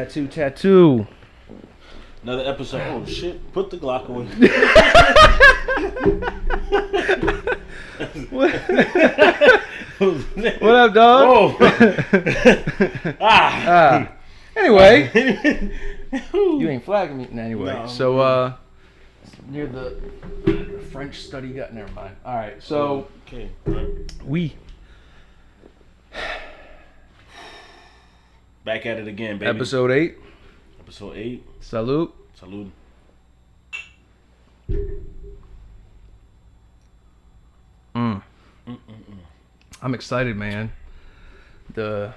T.A Another episode. Oh shit! Put the Glock away. What up, dog? Anyway, you ain't flagging me anyway. No, so near the French study got. Never mind. All right. So okay. We back at it again, baby. Episode 8. Episode 8. Salute. Salute. I'm excited, man. They're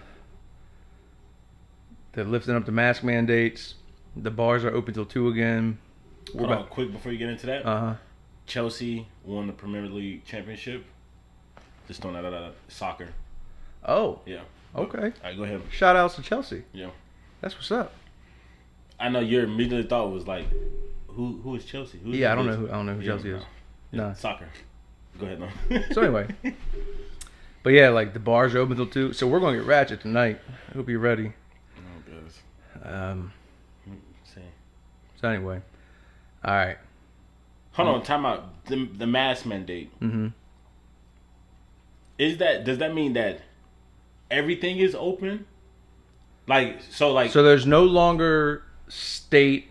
lifting up the mask mandates. The bars are open till 2 again. Hold on, quick before you get into that. Chelsea won the Premier League championship. Just throwing that out. Soccer. Oh. Yeah. Okay. All right, go ahead. Shout outs to Chelsea. Yeah. That's what's up. I know your immediate thought was like, who is Chelsea? I don't know who Chelsea is. Yeah, No. Soccer. Go ahead, no. So anyway. But yeah, like the bars are open till 2. So we're gonna get ratchet tonight. I hope you're ready. Oh, goodness. So anyway. Alright. Hold on, time out. The mask mandate. Mm-hmm. Does that mean that everything is open? So there's no longer state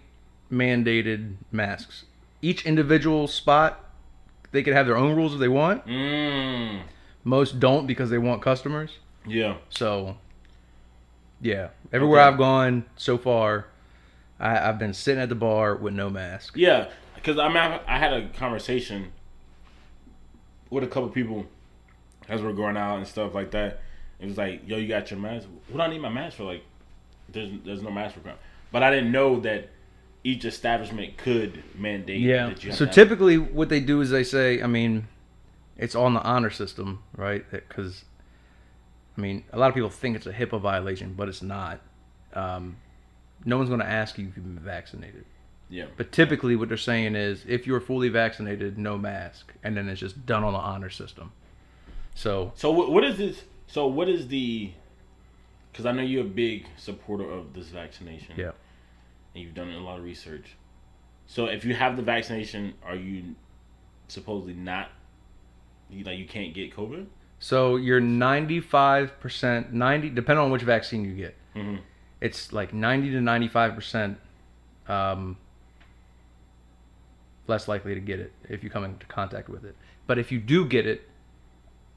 mandated masks. Each individual spot, they can have their own rules if they want. Most don't because they want customers. Yeah. So, yeah. Everywhere I've gone so far, I've been sitting at the bar with no mask. Yeah, because I had a conversation with a couple people as we're going out and stuff like that. It was like, yo, you got your mask? What do I need my mask for? Like, there's no mask requirement. But I didn't know that each establishment could mandate that you have so to typically what they do is they say, I mean, it's on the honor system, right? Because, I mean, a lot of people think it's a HIPAA violation, but it's not. No one's going to ask you if you've been vaccinated. Yeah. But typically what they're saying is if you're fully vaccinated, no mask. And then it's just done on the honor system. So what is this? So what is the... Because I know you're a big supporter of this vaccination. Yeah. And you've done a lot of research. So if you have the vaccination, are you supposedly not... You can't get COVID? So you're 95%, depending on which vaccine you get. Mm-hmm. It's like 90 to 95% less likely to get it if you come into contact with it. But if you do get it,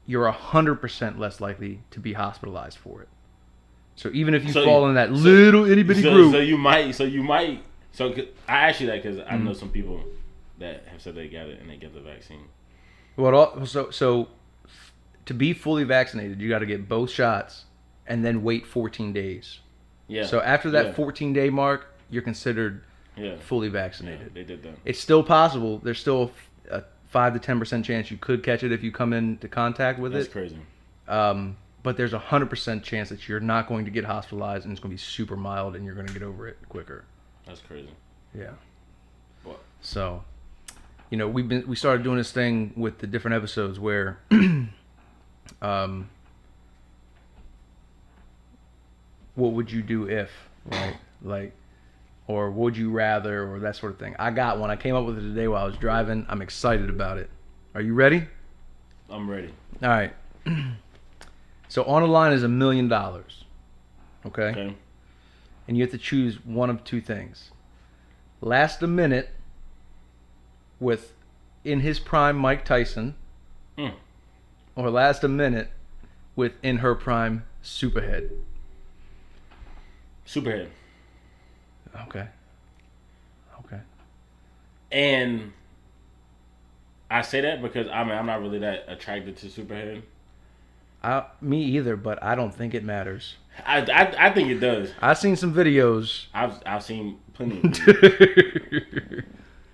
you're 100% less likely to be hospitalized for it. So even if you fall in that little itty bitty group, so you might. So I ask you that because I know some people that have said they got it and they get the vaccine. Well, so to be fully vaccinated, you got to get both shots and then wait 14 days. Yeah. So after that 14-day mark, you're considered fully vaccinated. Yeah, they did that. It's still possible. There's still a 5 to 10% chance you could catch it if you come into contact with That's it. crazy. But there's a 100% chance that you're not going to get hospitalized and it's going to be super mild and you're going to get over it quicker. That's crazy. Yeah. What? So, we started doing this thing with the different episodes where, what would you do if, right? Like, or would you rather, or that sort of thing. I got one. I came up with it today while I was driving. I'm excited about it. Are you ready? I'm ready. All right. So on the line is $1 million. Okay. And you have to choose one of two things. Last a minute with in his prime Mike Tyson, or last a minute with in her prime Superhead. Superhead. Okay. And I say that because I'm not really that attracted to Superhead. Me either, but I don't think it matters. I think it does. I've seen some videos. I've seen plenty of videos.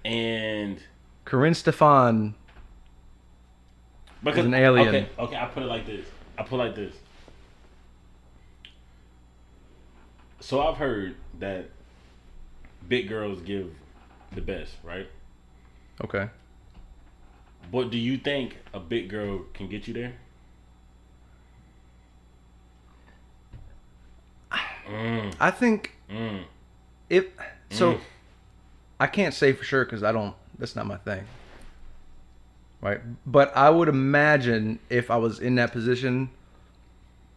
And Corinne Stefan is an alien. Okay, I put it like this. So I've heard that big girls give the best, right? Okay. But do you think a big girl can get you there? I think I can't say for sure because that's not my thing. Right? But I would imagine if I was in that position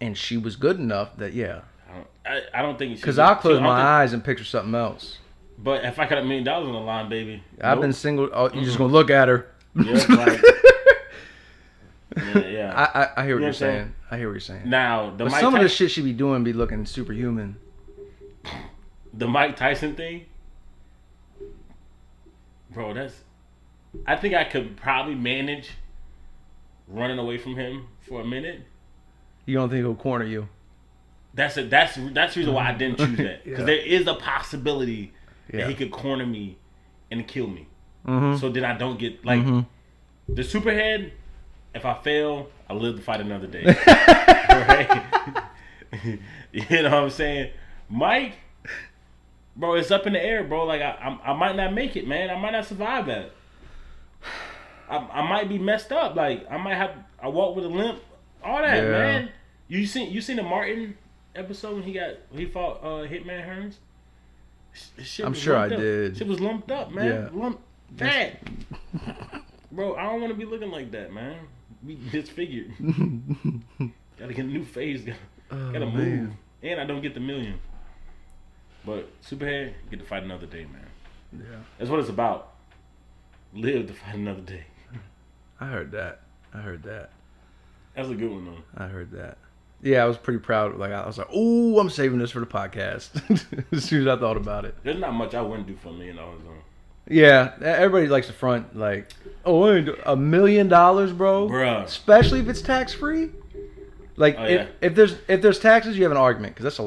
and she was good enough that, yeah. I don't think... Because I'll close my eyes and picture something else. But if I got $1 million on the line, baby... I've been single... Oh, you're just going to look at her. Yeah, like... yeah. I hear what you're saying. I hear what you're saying. Now, but some of the shit she be doing be looking superhuman. The Mike Tyson thing? Bro, that's... I think I could probably manage running away from him for a minute. You don't think he'll corner you? That's the reason why I didn't choose that. Because there is a possibility that he could corner me and kill me. Mm-hmm. So then I don't get... Like, the superhead, if I fail, I live to fight another day. Right? You know what I'm saying? Mike... Bro, it's up in the air, bro. Like, I might not make it, man. I might not survive that. I might be messed up. Like, I walk with a limp. All that, man. You seen the Martin episode when he fought Hitman Hearns? I'm sure I did. Shit was lumped up, man. Yeah. Fat. Bro, I don't want to be looking like that, man. Be disfigured. Gotta get a new face. Gotta move. Man. And I don't get the $1 million. But Superhead, you get to fight another day, man. Yeah. That's what it's about. Live to fight another day. I heard that. That's a good one, though. I heard that. Yeah, I was pretty proud. Like, I was like, "Ooh, I'm saving this for the podcast." As soon as I thought about it. There's not much I wouldn't do for $1 million on. Yeah, everybody likes to front like, "Oh, $1 million, bro." Bruh. Especially if it's tax free. Like, if there's taxes, you have an argument because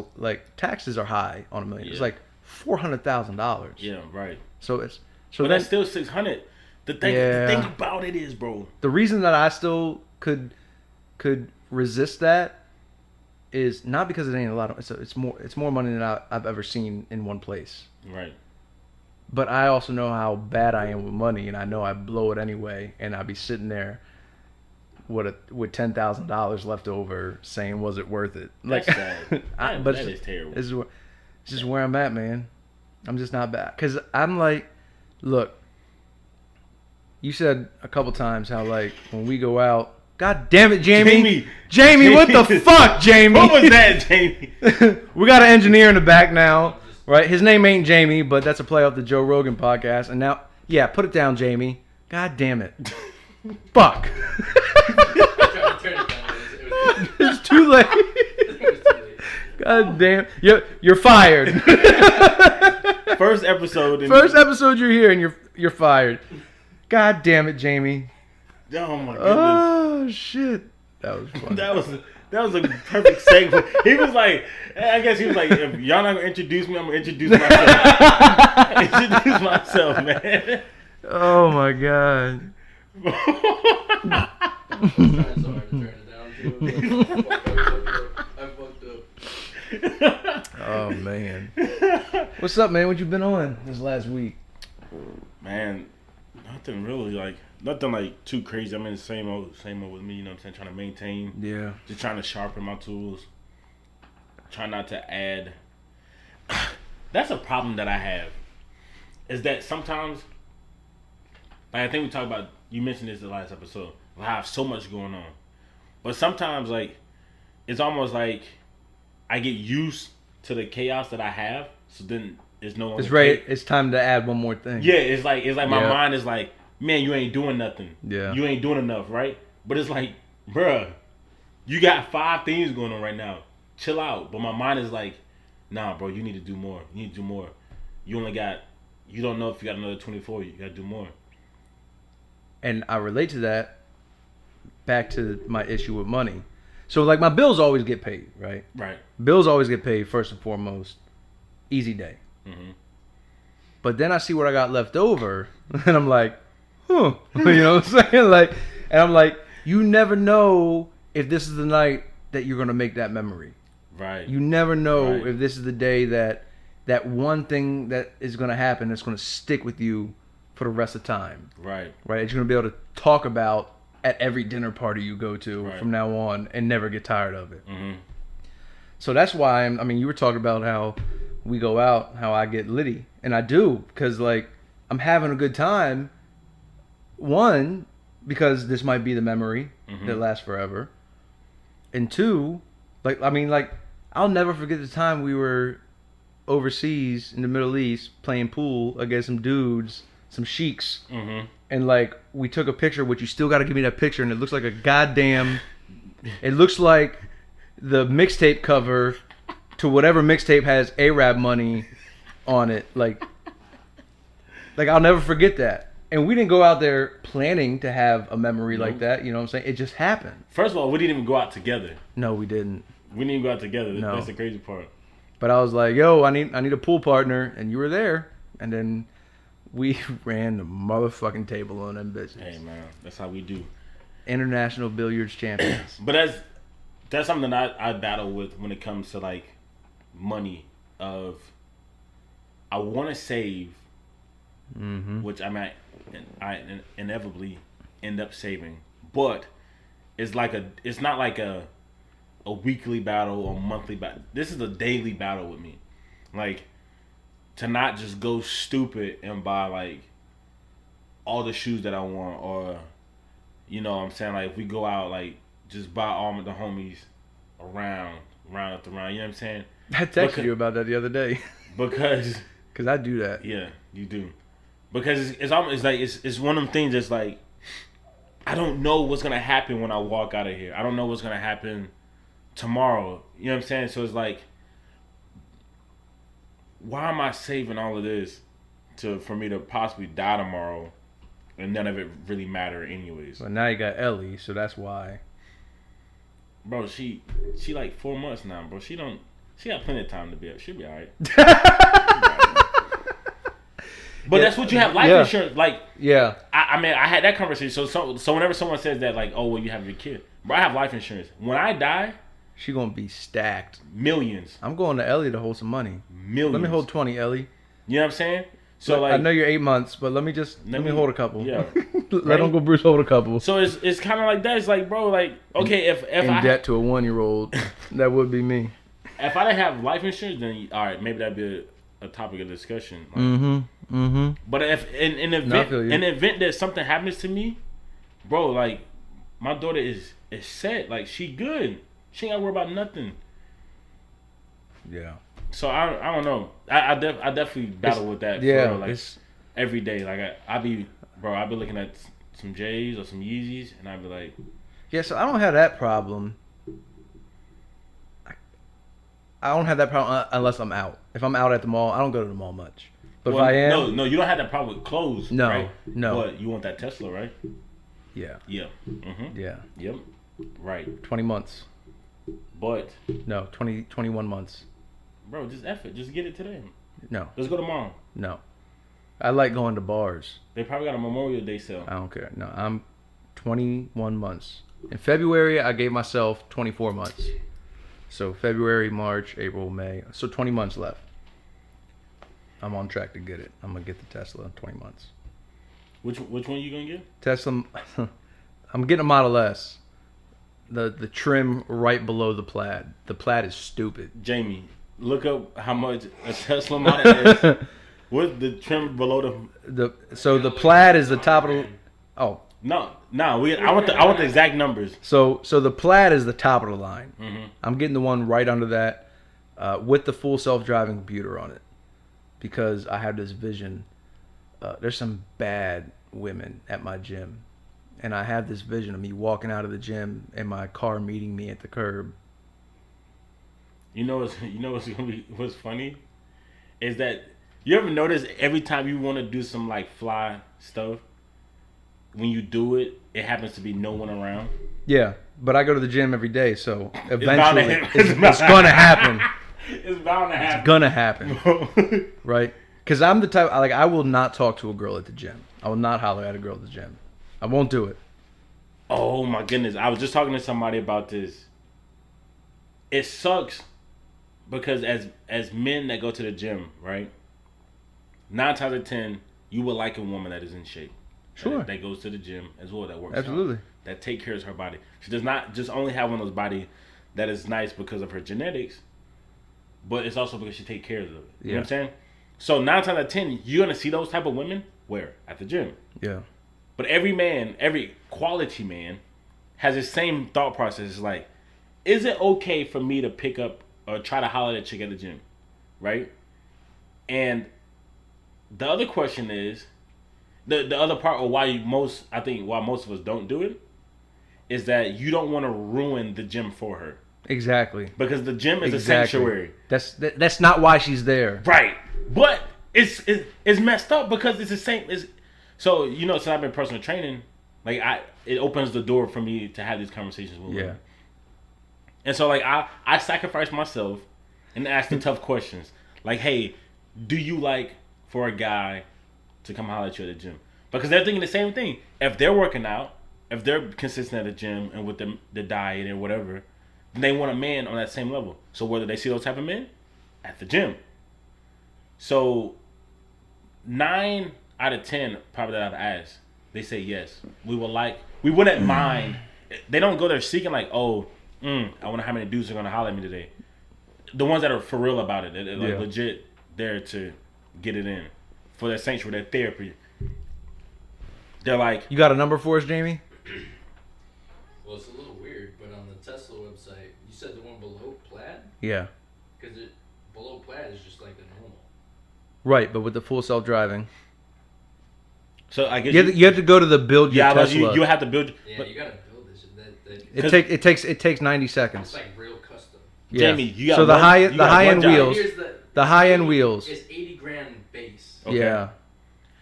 taxes are high on $1 million. Yeah. It's like $400,000. Yeah, right. But that's still $600. The thing about it is, bro. The reason that I still could resist that is not because it ain't a lot of. It's more money than I've ever seen in one place. Right. But I also know how bad I am with money, and I know I blow it anyway, and I'd be sitting there with $10,000 left over, saying, "Was it worth it?" Like, that's sad. That is terrible. It's just where I'm at, man. I'm just not bad because I'm like, look. You said a couple times how like when we go out, God damn it, Jamie, what the fuck, Jamie? What was that, Jamie? We got an engineer in the back now, right? His name ain't Jamie, but that's a play off the Joe Rogan podcast. And now, put it down, Jamie. God damn it. Fuck. It's too late. God damn. You're fired. First episode you're here and you're fired. God damn it, Jamie. Oh my goodness. Oh shit. That was funny. That was a perfect segue. He was like, I guess he was like, if y'all not gonna introduce me, I'm gonna introduce myself. Introduce myself, man. Oh my god. Oh man. What's up, man? What you been on this last week? Man, nothing like too crazy. I mean, same old with me, you know what I'm saying? Trying to maintain. Yeah. Just trying to sharpen my tools. Try not to add. That's a problem that I have. Is that sometimes, like I think we talked about, you mentioned this in the last episode, I have so much going on. But sometimes, like, it's almost like I get used to the chaos that I have, so then it's no longer... It's time to add one more thing. Yeah, it's like my mind is like, man, you ain't doing nothing. Yeah. You ain't doing enough, right? But it's like, bruh, you got 5 things going on right now. Chill out. But my mind is like, nah, bro, you need to do more. You need to do more. You don't know if you got another 24. You got to do more. And I relate to that back to my issue with money. So, like, my bills always get paid, right? Right. Bills always get paid first and foremost. Easy day. Mm-hmm. But then I see what I got left over, and I'm like, huh. You know what I'm saying? Like, and I'm like, you never know if this is the night that you're going to make that memory. Right. You never know if this is the day that one thing that is going to happen that's going to stick with you for the rest of time. Right. Right. That you're going to be able to talk about at every dinner party you go to from now on and never get tired of it. Mm-hmm. So that's why you were talking about how we go out, how I get litty. And I do, because, like, I'm having a good time. One, because this might be the memory that lasts forever. And two, I'll never forget the time we were overseas in the Middle East playing pool against some dudes, some sheiks. And, like, we took a picture, which you still got to give me that picture, and it looks like a goddamn... It looks like the mixtape cover to whatever mixtape has Arab money on it. Like I'll never forget that. And we didn't go out there planning to have a memory like that. You know what I'm saying? It just happened. First of all, we didn't even go out together. No, we didn't. We didn't even go out together. No. That's the crazy part. But I was like, yo, I need a pool partner. And you were there. And then we ran the motherfucking table on them bitches. Hey, man. That's how we do. International billiards champions. But that's something that I battle with when it comes to, like, money. I want to save, which I inevitably end up saving. But it's not like a weekly battle or monthly battle. This is a daily battle with me. Like, to not just go stupid and buy, like, all the shoes that I want, or, you know what I'm saying, like, if we go out, like, just buy all of the homies round after round, you know what I'm saying? I texted you about that the other day. Because I do that. Yeah, you do. Because it's almost like it's one of them things that's like, I don't know what's gonna happen when I walk out of here. I don't know what's gonna happen tomorrow. You know what I'm saying? So it's like, why am I saving all of this for me to possibly die tomorrow, and none of it really matter anyways? Well, now you got Ellie, so that's why. Bro, she like 4 months now, bro. She got plenty of time to be up. She'll be alright. But that's what you have life insurance. Like, yeah. I mean, I had that conversation. So whenever someone says that, like, oh, well, you have your kid. Bro, I have life insurance. When I die, she gonna be stacked. Millions. I'm going to Ellie to hold some money. Millions. Let me hold 20, Ellie. You know what I'm saying? So, like, I know you're 8 months, but let me hold a couple. Yeah. Let Uncle Bruce hold a couple. So it's kind of like that. It's like, bro, like, okay, if in debt to a 1-year-old, that would be me. If I didn't have life insurance, then all right, maybe that'd be a topic of discussion. Like, But if in the event that something happens to me, bro, like, my daughter is set. Like, she good. She ain't gotta worry about nothing. Yeah. So I don't know. I definitely battle with that. Yeah. For, like, every day. Like, I be looking at some J's or some Yeezys, and I'd be like, yeah. So I don't have that problem. I don't have that problem unless I'm out. If I'm out at the mall, I don't go to the mall much. But if I am... No, you don't have that problem with clothes, no, right? No. But you want that Tesla, right? Yeah. Yeah. Mm-hmm. Yeah. Yep. Right. 20 months. But... No, 21 months. Bro, just F it. Just get it today. No. Let's go tomorrow. No. I like going to bars. They probably got a Memorial Day sale. I don't care. No, I'm 21 months. In February, I gave myself 24 months. So February, March, April, May. So 20 months left. I'm on track to get it. I'm going to get the Tesla in 20 months. Which one you going to get? Tesla. I'm getting a Model S. The trim right below the Plaid. The Plaid is stupid. Jamie, look up how much a Tesla Model is. What's the trim below So the Plaid is the top of the... Oh. No. I want the exact numbers. So the Plaid is the top of the line. Mm-hmm. I'm getting the one right under that, with the full self-driving computer on it, because I have this vision. There's some bad women at my gym, and I have this vision of me walking out of the gym and my car meeting me at the curb. What's funny is that you ever notice every time you want to do some, like, fly stuff, when you do it, it happens to be no one around. Yeah, but I go to the gym every day, so eventually it's going to happen. It's bound to happen. It's going to happen. Right? Because I'm the type, like, I will not talk to a girl at the gym. I will not holler at a girl at the gym. I won't do it. Oh, my goodness. I was just talking to somebody about this. It sucks because as men that go to the gym, right, 9 times out of 10, you would like a woman that is in shape. Sure. That goes to the gym as well, that works Absolutely. out, that take care of her body. She does not just only have one of those body that is nice because of her genetics, but it's also because she take care of it. You know what I'm saying? So 9 times out of 10, you're gonna see those type of women where at the gym. Yeah. But every man, every quality man, has the same thought process. It's like, is it okay for me to pick up or try to holler at a chick at the gym, right? And the other question is, the other part of why most of us don't do it is that you don't want to ruin the gym for her. Exactly. Because the gym is a sanctuary. That's not why she's there. Right. But it's messed up because it's the same. So since I've been personal training, like it opens the door for me to have these conversations with women. And so like I sacrifice myself and ask the tough questions. Like, hey, do you like for a guy to come holler at you at the gym? Because they're thinking the same thing. If they're working out, if they're consistent at the gym and with the diet and whatever, then they want a man on that same level. So whether they see those type of men at the gym. So 9 out of 10 probably that I've asked, they say yes. We wouldn't mind. They don't go there seeking like, I wonder how many dudes are gonna holler at me today. The ones that are for real about it, they're like legit there to get it in for their sanctuary, their therapy. They're like, you got a number for us, Jamie? Well, it's a little weird, but on the Tesla website, you said the one below plaid? Yeah. Because below plaid is just like the normal. Right, but with the full self-driving. So I guess you have to go to the build your Tesla. You have to build. Yeah, you gotta build this. It takes 90 seconds. It's like real custom. Yeah. Jamie, you got so the high end wheels. The high end wheels. It's $80,000 base. Okay. Yeah.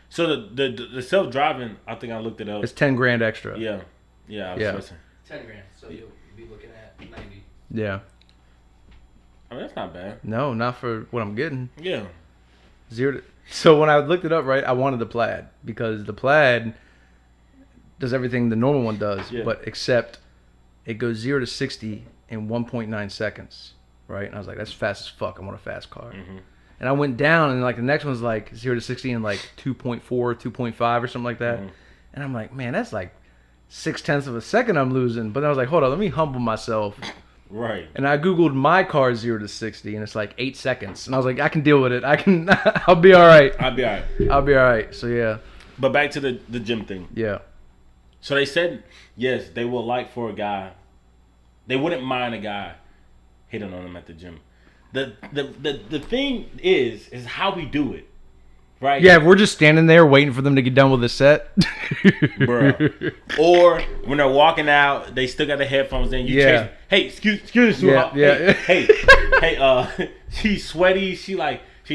So the self driving, I think I looked it up. It's $10,000 extra. Yeah. I was listening. $10,000. So you'll be looking at 90. Yeah. I mean, that's not bad. No, not for what I'm getting. Yeah. So when I looked it up, right, I wanted the plaid because the plaid does everything the normal one does, but except it goes 0 to 60 in 1.9 seconds, right? And I was like, that's fast as fuck. I want a fast car. Mm-hmm. And I went down, and like the next one's like 0 to 60 in like 2.4, 2.5 or something like that. Mm-hmm. And I'm like, man, that's like 0.6 of a second I'm losing. But then I was like, hold on, let me humble myself. Right. And I Googled my car 0 to 60, and it's like 8 seconds. And I was like, I can deal with it. I'll be all right. I'll be all right. So, yeah. But back to the gym thing. Yeah. So they said, yes, they would like for a guy. They wouldn't mind a guy hitting on them at the gym. The thing is how we do it. Right? Yeah, if we're just standing there waiting for them to get done with the set. Bruh. Or when they're walking out, they still got the headphones in. You chase, hey, excuse me. Yeah. Hey, she's sweaty. She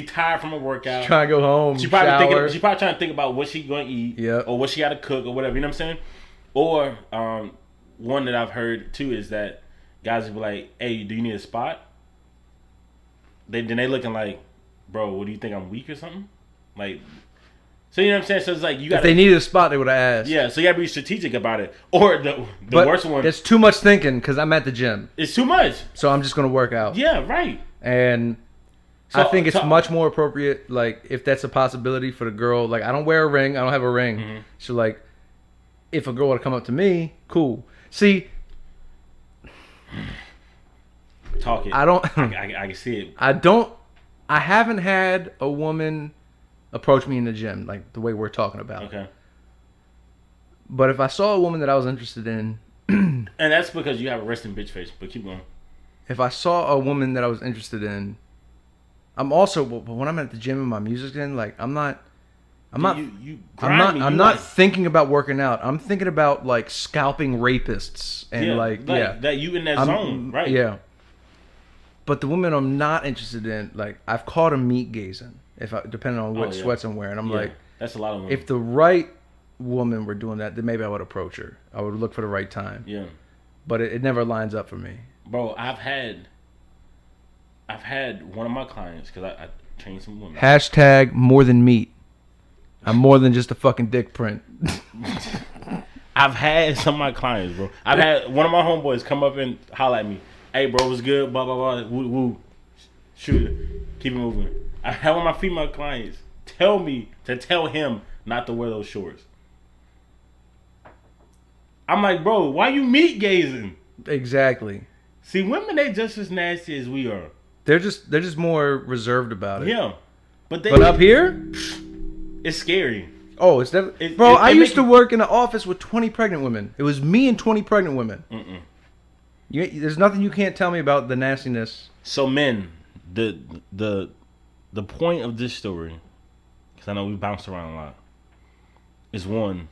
tired from a workout. She's trying to go home. She probably trying to think about what she going to eat. Or what she got to cook or whatever. You know what I'm saying? Or one that I've heard too is that guys will be like, hey, do you need a spot? Then they looking like, bro, what do you think, I'm weak or something? Like, so you know what I'm saying? So it's like you got. If they needed a spot, they would have asked. Yeah, so you gotta be strategic about it. Or the worst one. It's too much thinking because I'm at the gym. It's too much. So I'm just gonna work out. Yeah, right. And I think it's much more appropriate, like if that's a possibility for the girl. Like I don't wear a ring. I don't have a ring. Mm-hmm. So like, if a girl were to come up to me, cool. See. Talk it. I don't. I can see it. I haven't had a woman approach me in the gym like the way we're talking about. Okay. But if I saw a woman that I was interested in, and that's because you have a resting bitch face. But keep going. If I saw a woman that I was interested in, I'm also. But when I'm at the gym and my music's in, like I'm not thinking about working out. I'm thinking about like scalping rapists and that you in that zone, right? Yeah. But the women I'm not interested in, like I've caught them meat gazing. Depending on what sweats I'm wearing, I'm like, that's a lot of women. If the right woman were doing that, then maybe I would approach her. I would look for the right time. Yeah. But it never lines up for me. Bro, I've had one of my clients because I trained some women. # more than meat. I'm more than just a fucking dick print. I've had some of my clients, bro. I've had one of my homeboys come up and holler at me. Hey, bro, what's good? Blah, blah, blah. Woo, woo. Shoot it. Keep it moving. I had one of my female clients tell me to tell him not to wear those shorts. I'm like, bro, why you meat gazing? Exactly. See, women, they just as nasty as we are. They're just more reserved about it. Yeah, but up here, it's scary. Oh, it's definitely. Bro, I used to work in an office with 20 pregnant women. It was me and 20 pregnant women. There's nothing you can't tell me about the nastiness. So, men, the point of this story, because I know we bounced around a lot, is one,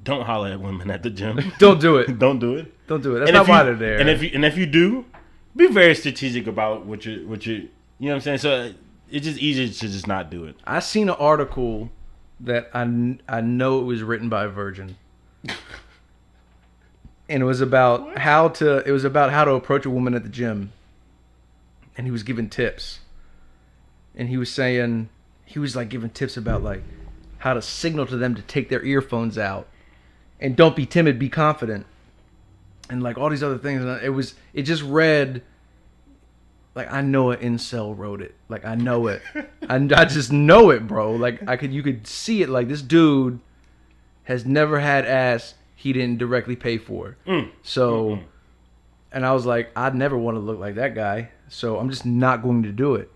don't holler at women at the gym. Don't do it. Don't do it. Don't do it. That's not why they're there. And if you do, be very strategic about what you you know what I'm saying. So it's just easier to just not do it. I seen an article that I know it was written by a virgin, and it was about how to approach a woman at the gym, and he was giving tips, and he was like giving tips about like how to signal to them to take their earphones out, and don't be timid, be confident. And like all these other things, and it just read like I know an incel wrote it. Like I know it, I just know it, bro. Like you could see it. Like this dude has never had ass he didn't directly pay for. So, and I was like, I'd never want to look like that guy. So I'm just not going to do it.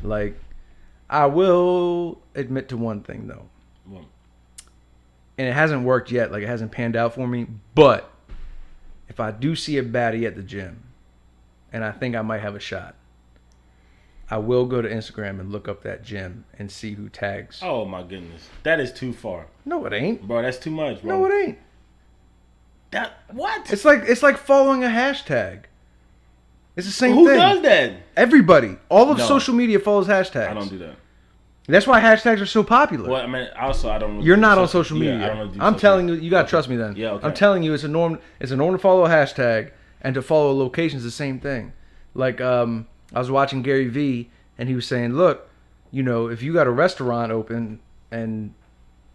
Like I will admit to one thing though, and it hasn't worked yet. Like it hasn't panned out for me, but. If I do see a baddie at the gym and I think I might have a shot, I will go to Instagram and look up that gym and see who tags. Oh my goodness. That is too far. No, it ain't. Bro, that's too much, bro. No, it ain't. What? It's like following a hashtag. It's the same thing. Who does that? Everybody. All of social media follows hashtags. I don't do that. That's why hashtags are so popular. Well, I mean, also I don't. You're not on social media. Yeah, I don't I'm telling you, you gotta trust me then. Yeah, okay. I'm telling you, it's a norm. It's a norm to follow a hashtag and to follow a location is the same thing. Like I was watching Gary Vee and he was saying, look, if you got a restaurant open and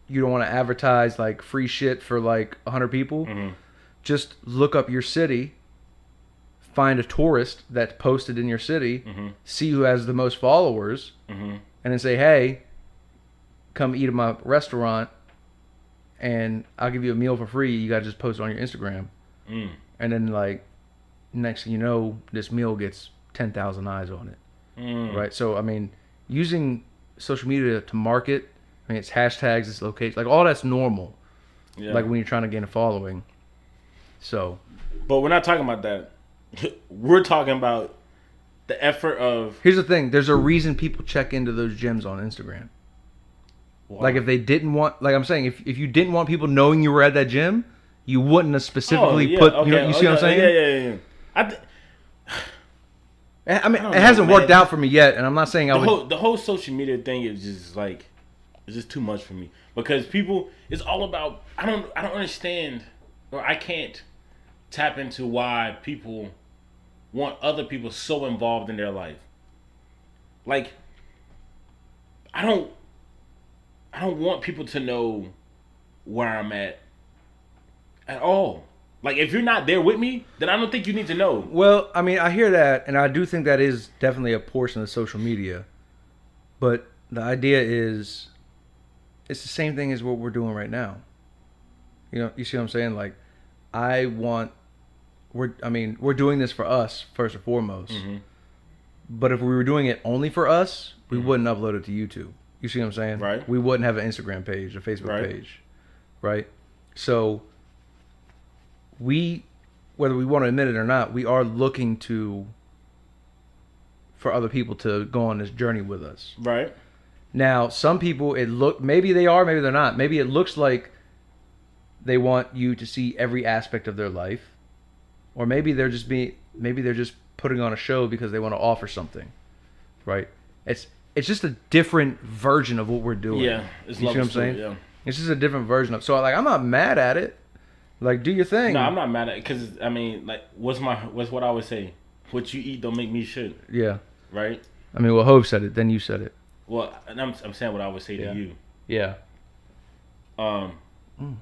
you don't want to advertise like free shit for like 100 people, just look up your city, find a tourist that's posted in your city, see who has the most followers. And then say, hey, come eat at my restaurant, and I'll give you a meal for free. You gotta just post it on your Instagram, and then like next thing you know, this meal gets 10,000 eyes on it, right? So I mean, using social media to market, I mean, it's hashtags, it's location, like all that's normal. Yeah. Like when you're trying to gain a following. So, but we're not talking about that. We're talking about the effort of... Here's the thing. There's a reason people check into those gyms on Instagram. Wow. Like if they didn't want... Like I'm saying, if you didn't want people knowing you were at that gym, you wouldn't have specifically put... Okay, you see what I'm saying? Yeah. I mean, it hasn't worked out for me yet, and I'm not saying the whole social media thing is just like... It's just too much for me. Because people... It's all about... I don't understand... Or I can't tap into why people... want other people so involved in their life. Like, I don't want people to know where I'm at all. Like, if you're not there with me, then I don't think you need to know. Well, I mean, I hear that, and I do think that is definitely a portion of social media. But the idea is, it's the same thing as what we're doing right now. You see what I'm saying? Like, we're doing this for us first and foremost. But if we were doing it only for us, we wouldn't upload it to YouTube. You see what I'm saying? Right. We wouldn't have an Instagram page, a Facebook page. Right? So whether we want to admit it or not, we are looking for other people to go on this journey with us. Right. Now, some people maybe they are, maybe they're not. Maybe it looks like they want you to see every aspect of their life. Or maybe they're just putting on a show because they want to offer something, right? It's just a different version of what we're doing. Yeah, you see what I'm saying? Yeah. It's just a different version of. So like, I'm not mad at it. Like, do your thing. No, I'm not mad at it because I mean, like, what's what I always say? What you eat don't make me shit. Yeah. Right. I mean, well, Hope said it. Then you said it. Well, and I'm saying what I would say to you. Yeah. Dang.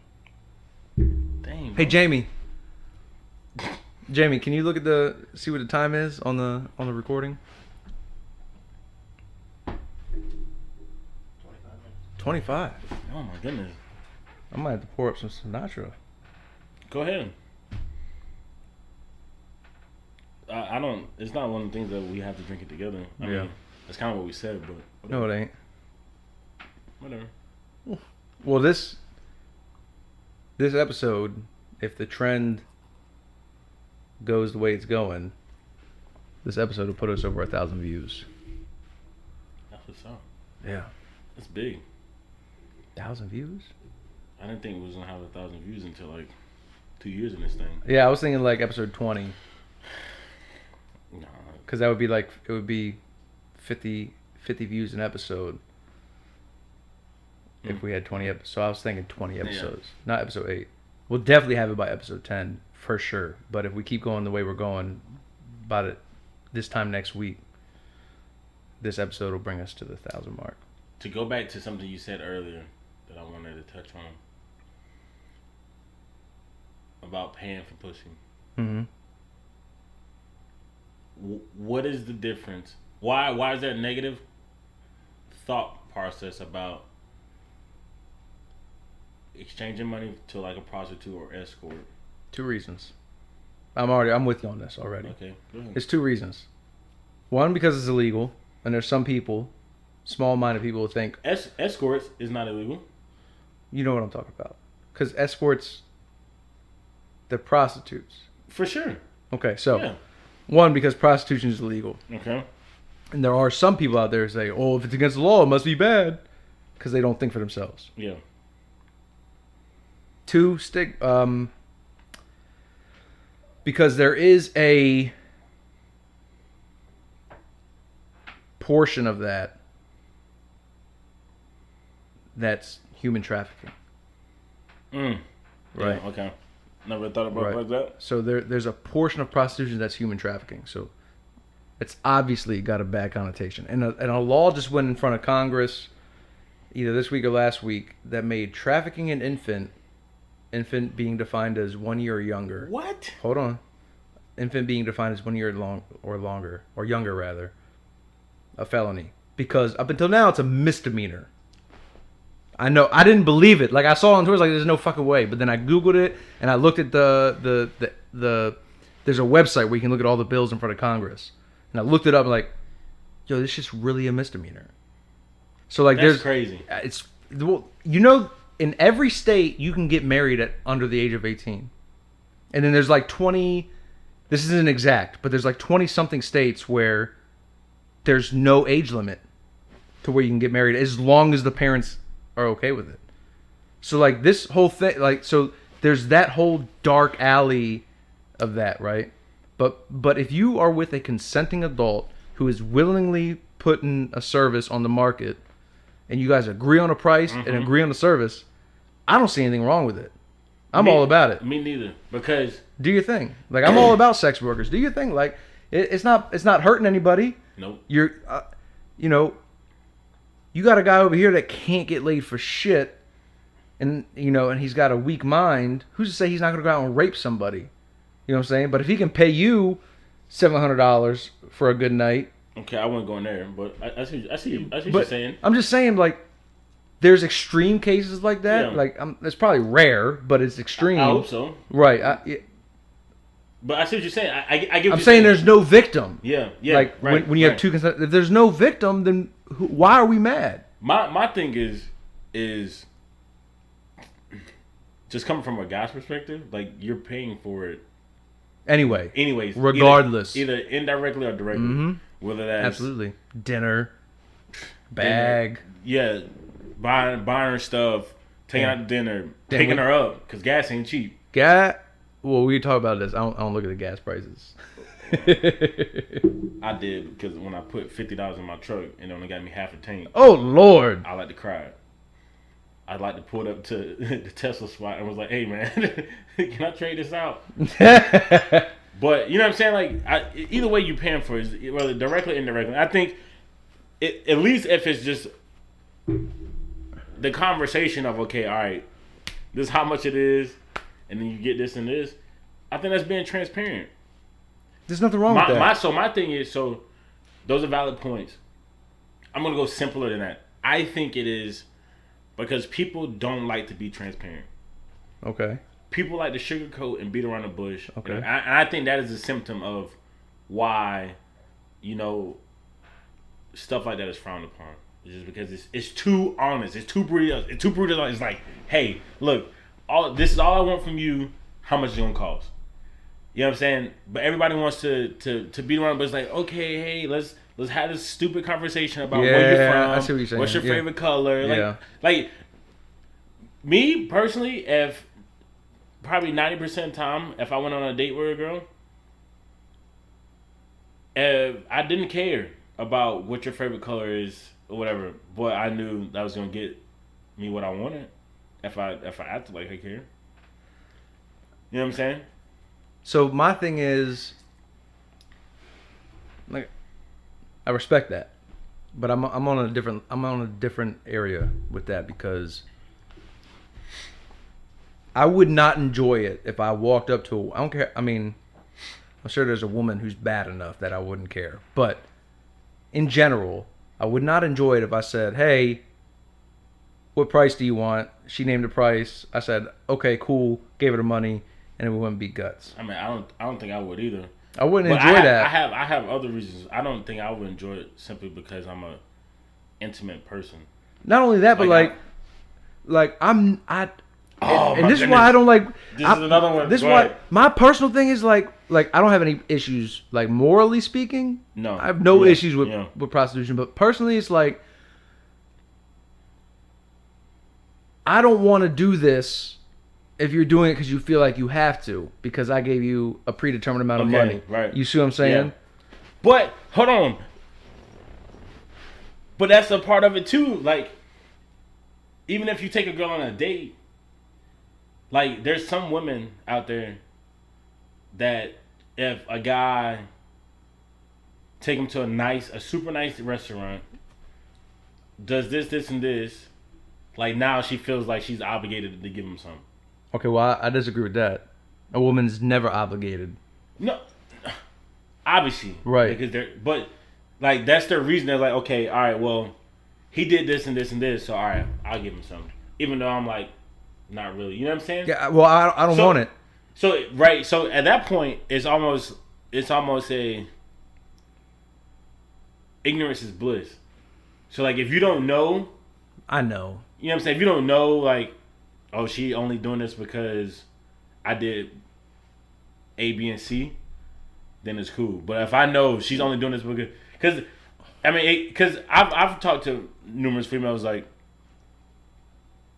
Hey, Jamie. Jamie, can you look at see what the time is on the recording? 25. Oh my goodness. I might have to pour up some Sinatra. Go ahead. I don't. It's not one of the things that we have to drink it together. I mean, that's kind of what we said, but whatever. No, it ain't. Whatever. Well, this episode, if the trend goes the way it's going, this episode will put us over 1,000 views. That's what's up. Yeah. That's big. 1,000 views? I didn't think we was gonna have 1,000 views until like 2 years in this thing. Yeah, I was thinking like episode 20. Nah. Because that would be like, it would be 50 views an episode if we had 20 episodes. So I was thinking 20 episodes, not episode 8. We'll definitely have it by episode 10 for sure. But if we keep going the way we're going, about this time next week, this episode will bring us to the 1,000 mark. To go back to something you said earlier that I wanted to touch on about paying for pussy. Mm-hmm. What is the difference? Why is there a negative thought process about exchanging money to like a prostitute or escort? 2 reasons. I'm with you on this already. Okay, go ahead. It's 2 reasons. 1, because it's illegal, and there's some people, small-minded people, who think escorts is not illegal. You know what I'm talking about? Because escorts, they're prostitutes. For sure. Okay, so 1, because prostitution is illegal. Okay. And there are some people out there who say, "Oh, if it's against the law, it must be bad," because they don't think for themselves. Yeah. 2, because there is a portion of that's human trafficking. Right. Yeah, okay. Never thought about it like that. So there's a portion of prostitution that's human trafficking. So it's obviously got a bad connotation. And a law just went in front of Congress either this week or last week that made trafficking an infant being defined as 1 year or younger. What? Hold on. Infant being defined as 1 year or younger rather, a felony. Because up until now it's a misdemeanor. I know, I didn't believe it. Like, I saw it on Twitter, like, there's no fucking way. But then I Googled it, and I looked at the there's a website where you can look at all the bills in front of Congress. And I looked it up, and like, yo, this is just really a misdemeanor. So, like, that's crazy. It's, you know, in every state, you can get married at under the age of 18. And then there's like 20, this isn't exact, but there's like 20-something states where there's no age limit to where you can get married as long as the parents are okay with it. So like this whole thing, like, so there's that whole dark alley of that, right? But if you are with a consenting adult who is willingly putting a service on the market, and you guys agree on a price and agree on the service, I don't see anything wrong with it. I'm all about it. Me neither. Because do your thing. Like, I'm all about sex workers. Do your thing. Like, it's not hurting anybody. Nope. You're, you know, you got a guy over here that can't get laid for shit, and you know, and he's got a weak mind. Who's to say he's not gonna go out and rape somebody? You know what I'm saying? But if he can pay you $700 for a good night, okay, I wouldn't go in there, but I see what you're saying. I'm just saying, like, there's extreme cases like that. Yeah. Like, it's probably rare, but it's extreme. I hope so. Right. But I see what you're saying. I get what you're saying. There's no victim. Yeah. Like, right, when you have two consent, if there's no victim, then why are we mad? My thing is just coming from a guy's perspective. Like, you're paying for it anyways, regardless, either indirectly or directly. Mm-hmm. Whether that's absolutely dinner, bag, buying her stuff, taking out to dinner, picking her up, because gas ain't cheap. Well, we talk about this. I don't look at the gas prices. I did, because when I put $50 in my truck and it only got me half a tank. Oh Lord! I like to cry. I'd like to pull it up to the Tesla spot and was like, "Hey man, can I trade this out?" But you know what I'm saying? Like, either way you paying for it, whether directly or indirectly. I think at least if it's just the conversation of, okay, all right, this is how much it is, and then you get this and this. I think that's being transparent. There's nothing wrong with that. So my thing is, so those are valid points. I'm gonna go simpler than that. I think it is because people don't like to be transparent. Okay. People like to sugarcoat and beat around the bush. Okay. And I think that is a symptom of why, stuff like that is frowned upon. It's just because it's too honest. It's too brutal. It's too brutal. It's like, hey, look, this is all I want from you. How much is it gonna cost? You know what I'm saying? But everybody wants to be the one. But it's like, okay, hey, let's have this stupid conversation about where you're from. I see what you're saying. What's your favorite color? Like me personally, if probably 90% of the time, if I went on a date with a girl, if I didn't care about what your favorite color is or whatever, but I knew that was gonna get me what I wanted if I acted like I care. You know what I'm saying? So my thing is, like, I respect that, but I'm on a different area with that, because I would not enjoy it if I walked up to I don't care. I mean, I'm sure there's a woman who's bad enough that I wouldn't care, but in general, I would not enjoy it if I said, "Hey, what price do you want?" She named a price. I said, "Okay, cool." Gave her the money, and we wouldn't be guts. I mean, I don't think I would either. I wouldn't enjoy that. I have other reasons. I don't think I would enjoy it simply because I'm a intimate person. Not only that, but and this is why I don't like. This is another one. This is why my personal thing is like I don't have any issues, like, morally speaking. No, I have no issues with prostitution, but personally, it's like I don't want to do this if you're doing it because you feel like you have to, because I gave you a predetermined amount of money. Right. You see what I'm saying? Yeah. But hold on. But that's a part of it too. Like, even if you take a girl on a date, like, there's some women out there that if a guy take him to a super nice restaurant, does this, and this, like, now she feels like she's obligated to give him something. Okay, well, I disagree with that. A woman's never obligated. No, obviously, right? But like, that's their reason. They're like, okay, all right, well, he did this and this and this, so all right, I'll give him something, even though I'm like, not really. You know what I'm saying? Yeah. Well, I don't want it. So right. So at that point, it's almost a ignorance is bliss. So, like, if you don't know, I know. You know what I'm saying? If you don't know, like, oh, she only doing this because I did A, B, and C, then it's cool. But if I know she's only doing this because I've talked to numerous females, like,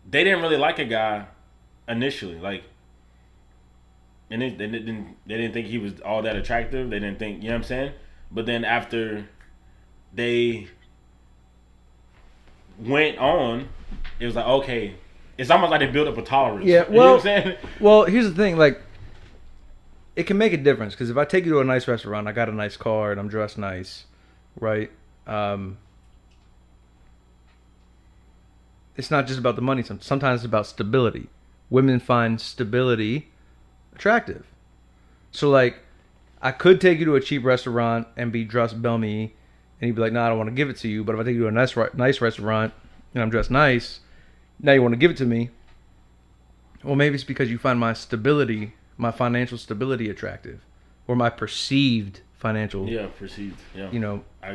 they didn't really like a guy initially, like, and they didn't think he was all that attractive. They didn't think, you know what I'm saying? But then after they went on, it was like, okay, it's almost like they built up a tolerance. Yeah, well, you know what I'm saying? Well, here's the thing, like, it can make a difference, because if I take you to a nice restaurant, I got a nice car, and I'm dressed nice, right? It's not just about the money. Sometimes it's about stability. Women find stability attractive. So, like, I could take you to a cheap restaurant and be dressed bummy, and you'd be like, "No, I don't want to give it to you." But if I take you to a nice restaurant and I'm dressed nice, now you want to give it to me. Well, maybe it's because you find my financial stability attractive, or my perceived financial,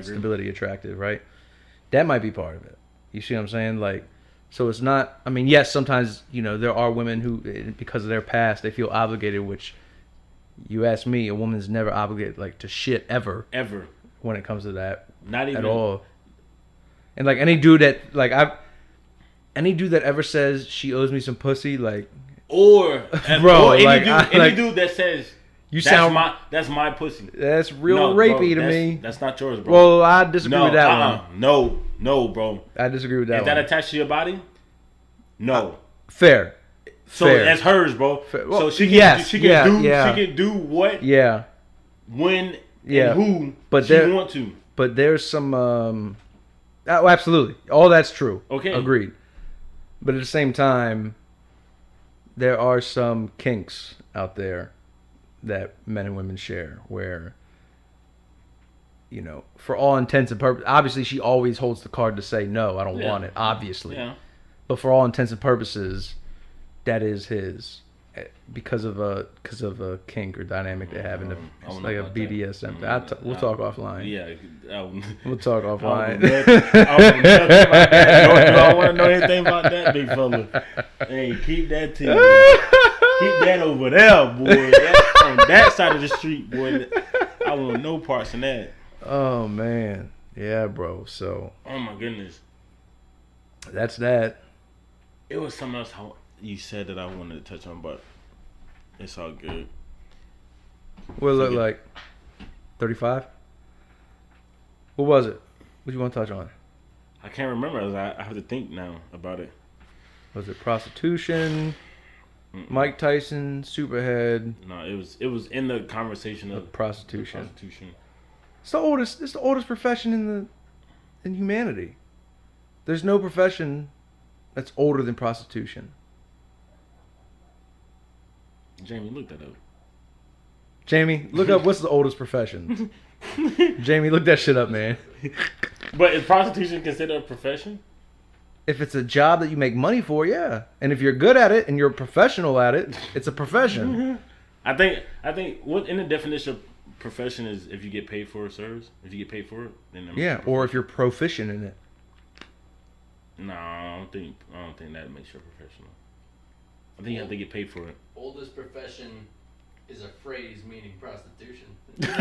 stability attractive, right? That might be part of it. You see what I'm saying? Like, so it's not. I mean, yes, sometimes there are women who, because of their past, they feel obligated. Which, you ask me, a woman's never obligated, like, to shit ever when it comes to that. Not even at all. And, like, any dude that ever says she owes me some pussy, like, or bro, or any dude that says that's my pussy, that's real rapey to me. That's not yours, bro. Well, I disagree with that one. No, bro. I disagree with that. Is that attached to your body? No. Fair. So that's hers, bro. Well, so she can do what? Yeah. When and who but she want to. But there's some absolutely. All that's true. Okay. Agreed. But at the same time, there are some kinks out there that men and women share where, for all intents and purposes, obviously she always holds the card to say, no, I don't want it, obviously. Yeah. But for all intents and purposes, that is his. because of a kink or dynamic they have in the it's like a BDSM thing. We'll talk offline. Yeah, we'll talk offline. I want to know anything about that, big fella. Hey, keep that to you. Keep that over there, boy. That's on that side of the street, boy. I want no parts in that. Oh man, yeah, bro. So. Oh my goodness. That's that. It was something else you said that I wanted to touch on, but it's all good. What it look like? 35? What was it? What do you want to touch on? I can't remember. I have to think now about it. Was it prostitution? Mike Tyson, Superhead? No, it was in the conversation of prostitution. It's the oldest profession in humanity. There's no profession that's older than prostitution. Jamie, look that up. Jamie, look up what's the oldest profession. Jamie, look that shit up, man. But is prostitution considered a profession? If it's a job that you make money for, yeah. And if you're good at it and you're a professional at it, it's a profession. I think what in the definition of profession is if you get paid for a service. If you get paid for it, then yeah, or if you're proficient in it. No, I don't think that makes you a professional. I think you have to get paid for it. Oldest profession is a phrase meaning prostitution. That's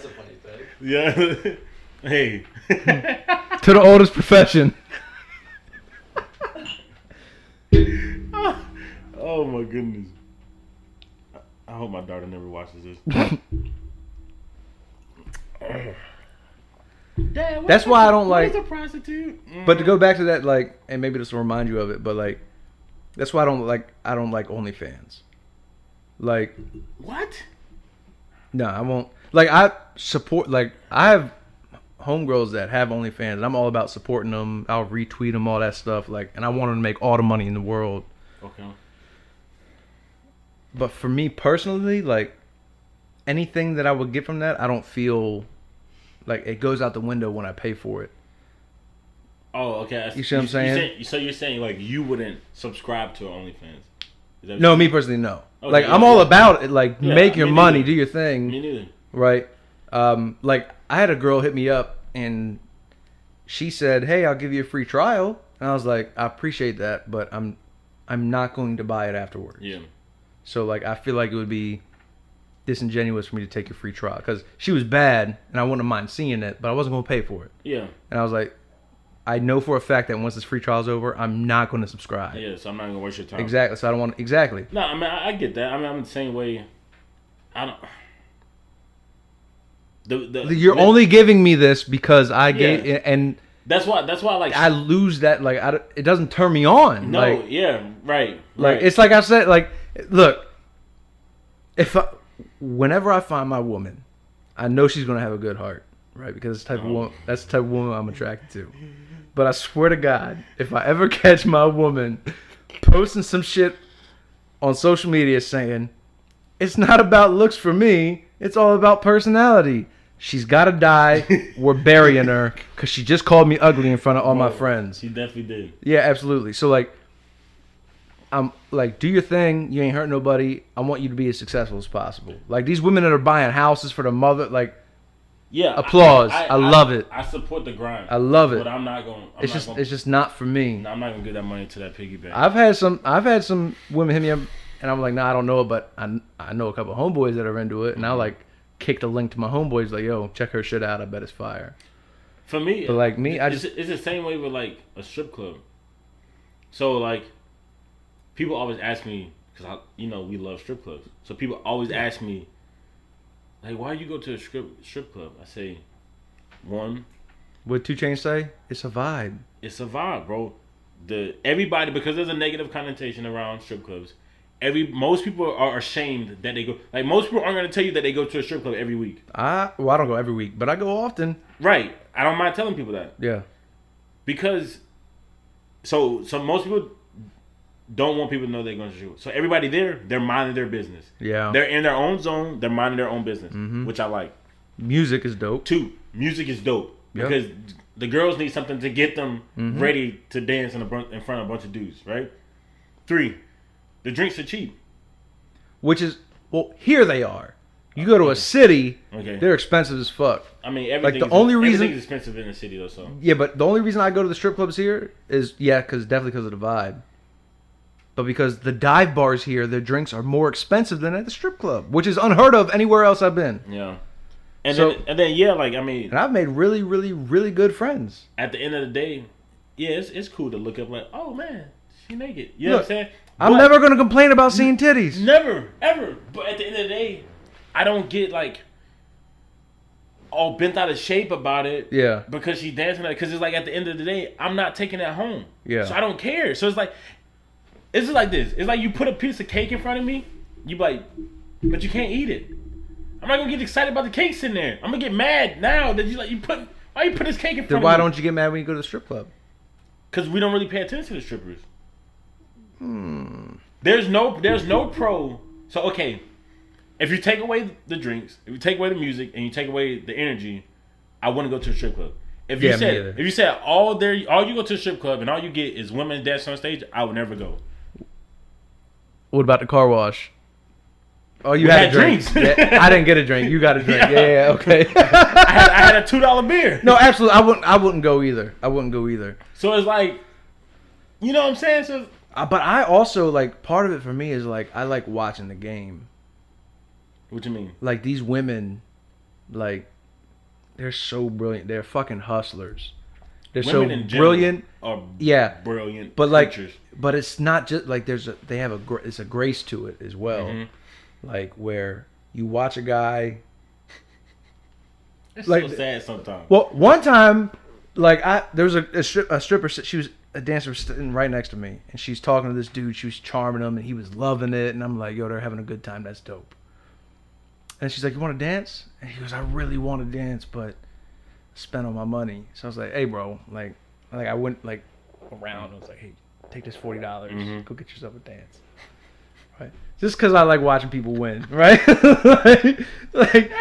a funny thing. Yeah. Hey. To the oldest profession. Oh my goodness. I hope my daughter never watches this. Dad, that's why I don't like. What is a prostitute? But to go back to that, like, and maybe this will remind you of it, but like, that's why I don't like OnlyFans. Like, what? No, I won't. Like, I support. Like, I have homegirls that have OnlyFans, and I'm all about supporting them. I'll retweet them, all that stuff. Like, and I want them to make all the money in the world. Okay. But for me personally, like, anything that I would get from that, I don't feel like it goes out the window when I pay for it. Oh, okay. You see what I'm saying? So you're saying like you wouldn't subscribe to OnlyFans? No, me personally, no. Okay, like, yeah, I'm all about it. Like, make your money, neither. do your thing. Me neither. Right? Like, I had a girl hit me up, and she said, "Hey, I'll give you a free trial." And I was like, "I appreciate that, but I'm not going to buy it afterwards." Yeah. So, like, I feel like it would be disingenuous for me to take a free trial because she was bad, and I wouldn't mind seeing it, but I wasn't going to pay for it. Yeah. And I was like, I know for a fact that once this free trial's over, I'm not going to subscribe. Yeah, so I'm not going to waste your time. Exactly. So I don't want. Exactly. No, I mean I get that. I mean I'm the same way. I don't. You're only giving me this because I gave, and that's why like I lose that. Like, it doesn't turn me on. No, like, yeah, right. Like, it's like I said. Like, look, whenever I find my woman, I know she's gonna have a good heart, right? Because that's the type of woman I'm attracted to. But I swear to God, if I ever catch my woman posting some shit on social media saying, "It's not about looks for me, it's all about personality," she's got to die. We're burying her because she just called me ugly in front of all my friends. She definitely did. Yeah, absolutely. So, like, I'm like, do your thing. You ain't hurt nobody. I want you to be as successful as possible. Like, these women that are buying houses for their mother, like, yeah, applause. I love it. I support the grind. I love it. But I'm not going. It's just not for me. No, I'm not gonna give that money to that piggy bank. I've had some women hit me up, and I'm like, nah, I don't know it, but I know a couple of homeboys that are into it, and I like kicked a link to my homeboys, like, yo, check her shit out. I bet it's fire. For me, but like me, it's the same way with like a strip club. So like, people always ask me because we love strip clubs. So people always ask me, like, why you go to a strip club? I say, one. What 2 Chainz say? It's a vibe. It's a vibe, bro. Everybody, because there's a negative connotation around strip clubs. Most people are ashamed that they go. Like, most people aren't gonna tell you that they go to a strip club every week. I don't go every week, but I go often. Right. I don't mind telling people that. Yeah. Because, so most people don't want people to know they're going to strip club. So everybody there, they're minding their business. Yeah. They're in their own zone. They're minding their own business, which I like. Music is dope. 2, music is dope. Yep. Because the girls need something to get them ready to dance in front of a bunch of dudes, right? 3, the drinks are cheap. Which is, well, here they are. You go to a city, they're expensive as fuck. I mean, everything's expensive in the city, though. So yeah, but the only reason I go to the strip clubs here is definitely because of the vibe. But because the dive bars here, their drinks are more expensive than at the strip club, which is unheard of anywhere else I've been. Yeah, and then yeah, like I mean, and I've made really, really, really good friends. At the end of the day, yeah, it's cool to look up like, oh man, she naked. You know what I'm saying? I'm never gonna complain about seeing titties. Never, ever. But at the end of the day, I don't get like all bent out of shape about it. Yeah. Because she's dancing because it's like at the end of the day, I'm not taking that home. Yeah. So I don't care. So it's just like this. It's like you put a piece of cake in front of me, you be like, but you can't eat it. I'm not gonna get excited about the cake sitting there. I'm gonna get mad now that why you put this cake in front of me? Then why don't you get mad when you go to the strip club? Because we don't really pay attention to the strippers. There's no pro. So okay, if you take away the drinks, if you take away the music, and you take away the energy, I wouldn't go to a strip club. If you said all you go to a strip club and all you get is women dancing on stage, I would never go. What about the car wash? Oh, you had a drink. Yeah, I didn't get a drink. You got a drink. Yeah, okay. I had a $2 beer. No, absolutely. I wouldn't go either. So it's like, you know what I'm saying? So, but I also like part of it for me is like I like watching the game. What you mean? Like these women, like they're so brilliant. They're fucking hustlers. They're women so brilliant. Brilliant. But like, creatures. but it's not just like it's a grace to it as well. Mm-hmm. Like where you watch a guy. It's like, so sad sometimes. Well, one time, like there was a stripper. She was a dancer sitting right next to me, and she's talking to this dude. She was charming him, and he was loving it. And I'm like, yo, they're having a good time. That's dope. And she's like, you want to dance? And he goes, I really want to dance, but I spent all my money. So I was like, hey, bro, like I went like around. I was like, hey, take this $40. Mm-hmm. Go get yourself a dance. Right? Just because I like watching people win, right? like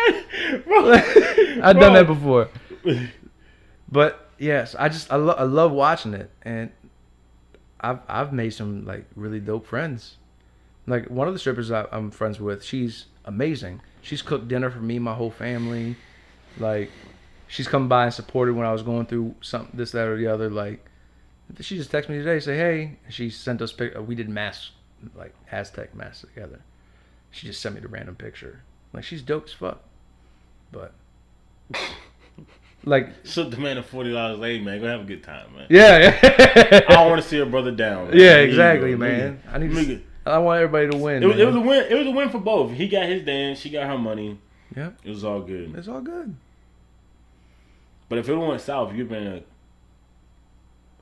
I've done that before. But yes, I love watching it, and I've made some like really dope friends. Like one of the strippers I'm friends with, she's amazing. She's cooked dinner for me, my whole family. Like she's come by and supported when I was going through something, this, that, or the other. Like she just texted me today, say hey. She sent us we did masks, like Aztec masks together. She just sent me the random picture. Like she's dope as fuck. But like so demand $40, hey man, go have a good time, man. Yeah. I don't want to see her brother down. Man. Yeah, exactly, man. I want everybody to win. It was a win. It was a win for both. He got his dance. She got her money. Yeah, it was all good. It's all good. But if it went south, you'd been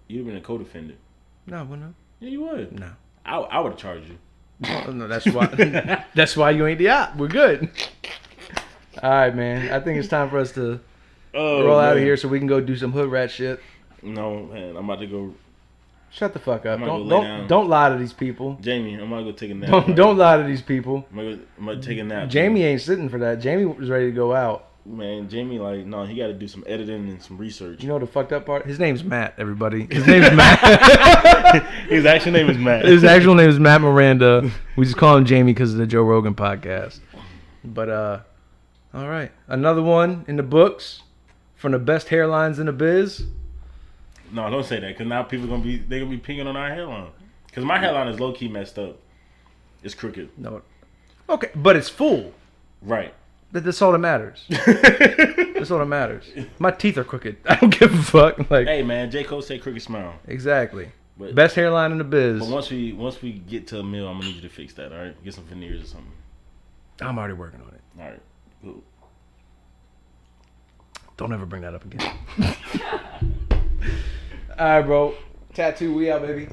a co-defendant. No, I wouldn't. Yeah, you would. No, I would have charged you. Oh, no, that's why. That's why you ain't the op. We're good. All right, man. I think it's time for us to roll out of here so we can go do some hood rat shit. No, man. I'm about to go. Shut the fuck up. Don't lie to these people. Jamie, I'm about to go take a nap. Don't lie to these people. I'm going to take a nap. Jamie ain't sitting for that. Jamie was ready to go out. Man, Jamie, like, no, he got to do some editing and some research. You know the fucked up part? His name's Matt, everybody. His name's Matt. His actual name is Matt. His actual name is Matt Miranda. We just call him Jamie because of the Joe Rogan podcast. But, all right. Another one in the books from the best hairlines in the biz. No, don't say that, because now people gonna be pinging on our hairline. Because my hairline is low key messed up. It's crooked. No, okay, but it's full. Right. That's all that matters. That's all that matters. My teeth are crooked. I don't give a fuck. Like, hey man, J. Cole say crooked smile. Exactly. But, best hairline in the biz. But once we get to a meal, I'm gonna need you to fix that. All right, get some veneers or something. I'm already working on it. All right. Cool. Don't ever bring that up again. All right, bro. T.A T.U, we out, baby.